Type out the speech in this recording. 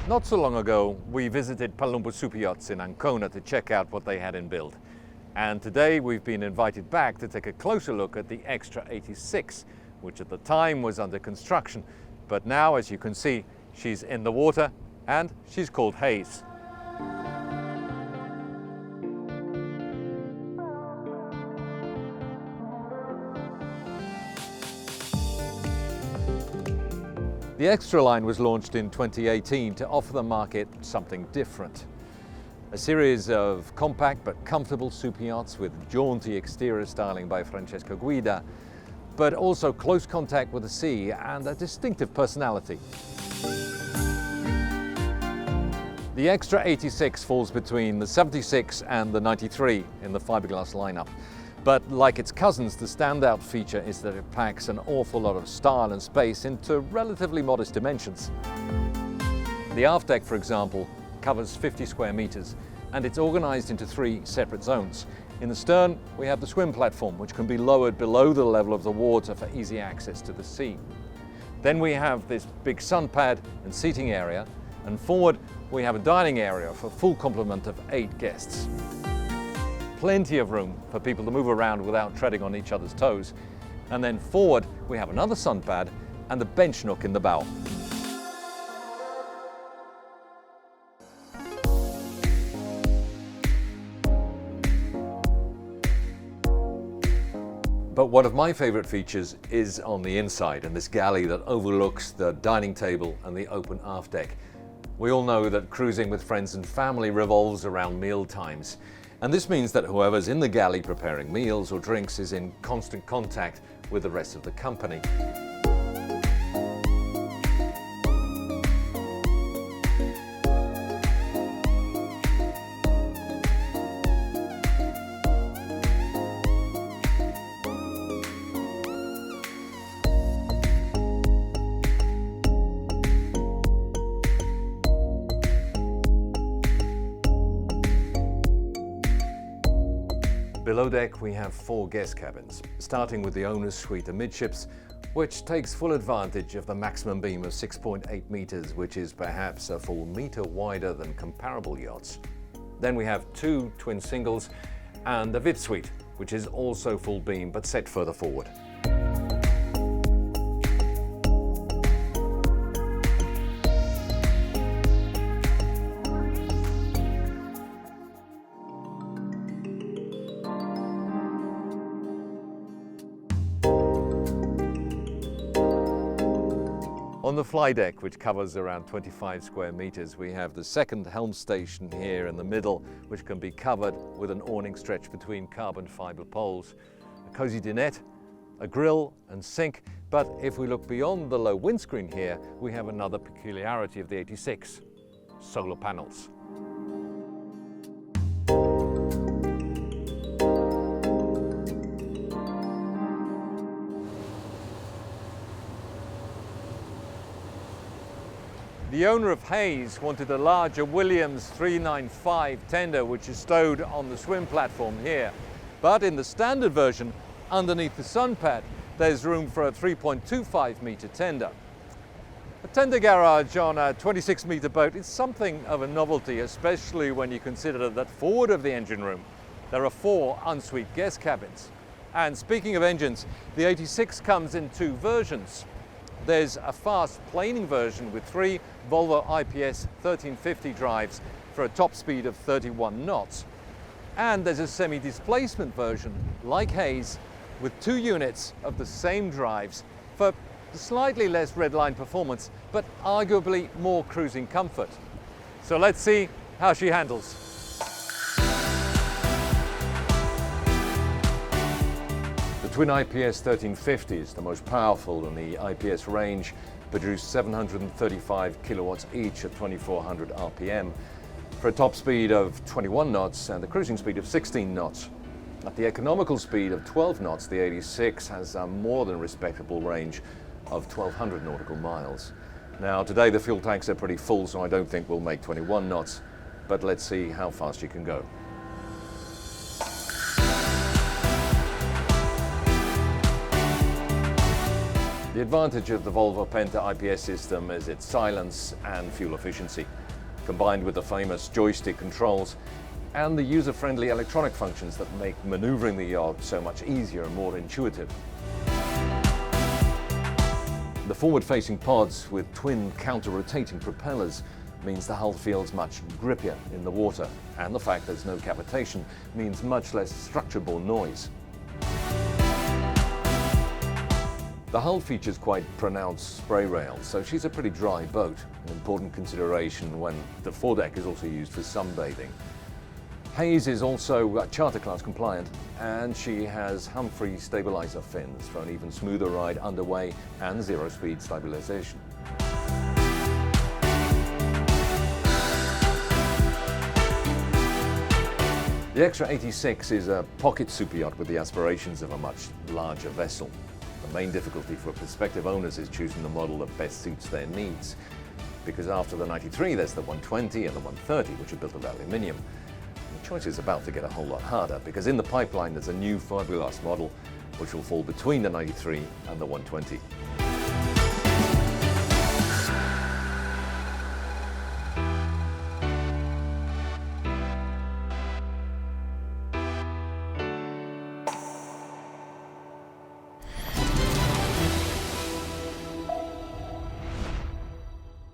Not so long ago, we visited Palumbo Super Yachts in Ancona to check out what they had in build. And today we've been invited back to take a closer look at the Extra 86, which at the time was under construction. But now, as you can see, she's in the water and she's called Hayes. The Extra line was launched in 2018 to offer the market something different. A series of compact but comfortable super yachts with jaunty exterior styling by Francesco Guida, but also close contact with the sea and a distinctive personality. The Extra 86 falls between the 76 and the 93 in the fiberglass lineup. But like its cousins, the standout feature is that it packs an awful lot of style and space into relatively modest dimensions. The aft deck, for example, covers 50 square meters, and it's organized into 3 separate zones. In the stern, we have the swim platform, which can be lowered below the level of the water for easy access to the sea. Then we have this big sun pad and seating area, and forward we have a dining area for a full complement of 8 guests. Plenty of room for people to move around without treading on each other's toes. And then forward, we have another sun pad and the bench nook in the bow. But one of my favorite features is on the inside, in this galley that overlooks the dining table and the open aft deck. We all know that cruising with friends and family revolves around meal times. And this means that whoever's in the galley preparing meals or drinks is in constant contact with the rest of the company. Below deck we have 4 guest cabins, starting with the owner's suite amidships, which takes full advantage of the maximum beam of 6.8 meters, which is perhaps a full meter wider than comparable yachts. Then we have 2 twin singles and a VIP suite, which is also full beam but set further forward. On the fly deck, which covers around 25 square meters, we have the second helm station here in the middle, which can be covered with an awning stretch between carbon fiber poles, a cozy dinette, a grill and sink. But if we look beyond the low windscreen here, we have another peculiarity of the 86, solar panels. The owner of Hayes wanted a larger Williams 395 tender, which is stowed on the swim platform here. But in the standard version, underneath the sun pad, there's room for a 3.25 meter tender. A tender garage on a 26 meter boat is something of a novelty, especially when you consider that forward of the engine room, there are 4 ensuite guest cabins. And speaking of engines, the 86 comes in 2 versions. There's a fast planing version with 3 Volvo IPS 1350 drives for a top speed of 31 knots. And there's a semi-displacement version, like Hayes, with 2 units of the same drives for slightly less redline performance, but arguably more cruising comfort. So let's see how she handles. The twin IPS 1350s, the most powerful in the IPS range, produce 735 kilowatts each at 2400 RPM for a top speed of 21 knots and a cruising speed of 16 knots. At the economical speed of 12 knots, the 86 has a more than respectable range of 1200 nautical miles. Now, today the fuel tanks are pretty full, so I don't think we'll make 21 knots, but let's see how fast you can go. The The advantage of the Volvo Penta IPS system is its silence and fuel efficiency, combined with the famous joystick controls and the user-friendly electronic functions that make maneuvering the yacht so much easier and more intuitive. The forward-facing pods with twin counter-rotating propellers means the hull feels much grippier in the water, and the fact there's no cavitation means much less structure-borne noise. The hull features quite pronounced spray rails, so she's a pretty dry boat, an important consideration when the foredeck is also used for sunbathing. Hayes is also charter class compliant, and she has Humphrey stabilizer fins for an even smoother ride underway and zero-speed stabilization. The Extra 86 is a pocket super yacht with the aspirations of a much larger vessel. The main difficulty for prospective owners is choosing the model that best suits their needs, because after the 93 there's the 120 and the 130, which are built of aluminium. The choice is about to get a whole lot harder, because in the pipeline there's a new fiberglass model which will fall between the 93 and the 120.